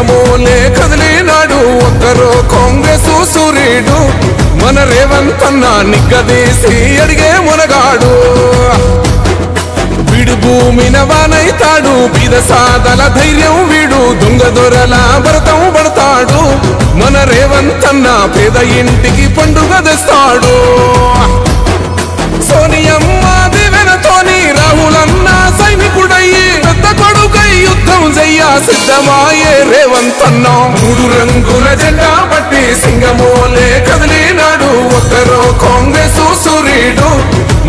సింగమోలే కదిలినాడు ఒక్కరో కాంగ్రెస్ సూర్యుడు మన రేవంత్ అన్న నిగ్గదీసి అడిగే మునగాడు వీడు భూమిన వానైతాడు బీద సాదల ధైర్యం వీడు దొంగ దొరల భరతం పడతాడు మన రేవంత్ అన్న పేద ఇంటికి పండుగ తెస్తాడు సోనియమ్మ దివెనతోని రాహులన్న సైనికుడయ్యి పెద్ద కొడుకై యుద్ధం చెయ్య సిద్ధమాయే రేవంత్ అన్న మూడు రంగుల జెండా పట్టి సింగమోలే కదిలినాడు ఒక్కరో కాంగ్రెస్ సూర్యుడు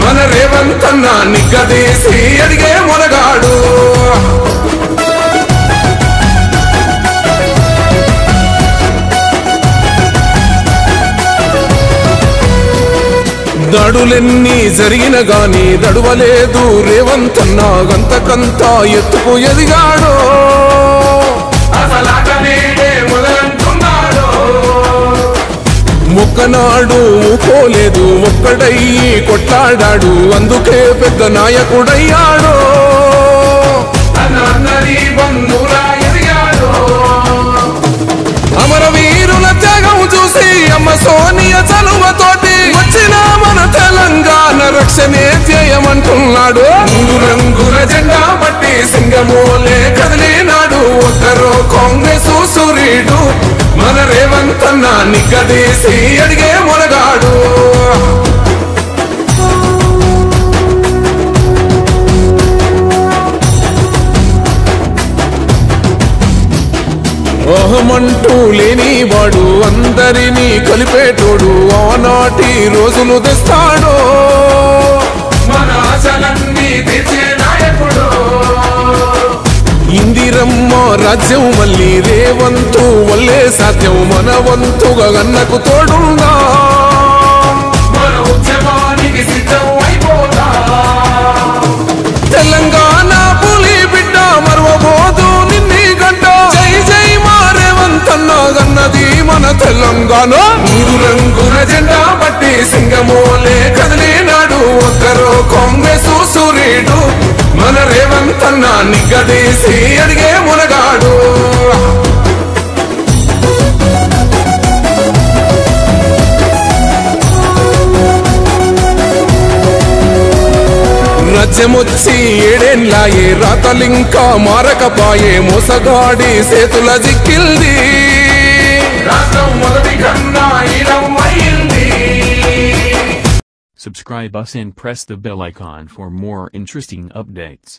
మన రేవంత్ అన్న నిగ్గదీసి అడిగే మునగాడు దాడులెన్ని జరిగిన గాని దడువలేదు రేవంత్ అన్న గంతకంతా ఎత్తుకు ఎదిగాడు మొక్కనాడు ఊకోలేదు ఒక్కడయ్యి కొట్లాడాడు అందుకే పెద్ద నాయకుడయ్యాడు అమరవీరుల త్యాగం చూసి అమ్మ సోనియ చలువతోటి వచ్చిన మన తెలంగాణ రక్షణే చేయమంటున్నాడు మూడు రంగుల జెండా పట్టి సింగమోలే కదిలినాడు ఒక్కరో కాంగ్రెస్ సూర్యుడు మన రేవంత్ అన్న నిగ్గదీసి అడిగే మునగాడు ఓహమంటూ లేనివాడు అందరినీ కలిపేటోడు ఆనాటి రోజులు తెస్తాడు మన ఆశలన్నీ తెచ్చే నాయకుడు ఇందిరమ్మ రాజ్యం మళ్ళీ రేవంతు వల్లే సాధ్యం మన వంతుగా అన్నకు తోడుందా మన ఉద్యమానికి సిద్ధం అయిపోతా తెలంగాణ పులి బిడ్డ మరవబోదు నిన్ని గంట జై జై మా రేవంత్ అన్న గన్నది మన తెలంగాణ మూడు రంగుల జెండా పట్టి సింగమోలే కదిలినాడు ఒక్కరో కాంగ్రెస్ సూర్యుడు మన రేవంత్ అన్న నిగ్గదీసి అడిగే మునగాడు రాజ్యమొచ్చి ఏడేళ్ళాయే రాతలింకా మారకపాయే మోసగాడి సేతుల జిక్కిల్ది రాష్ట్రం మొదటి కన్నా ఈలం అయింది. Subscribe us and press the bell icon for more interesting updates.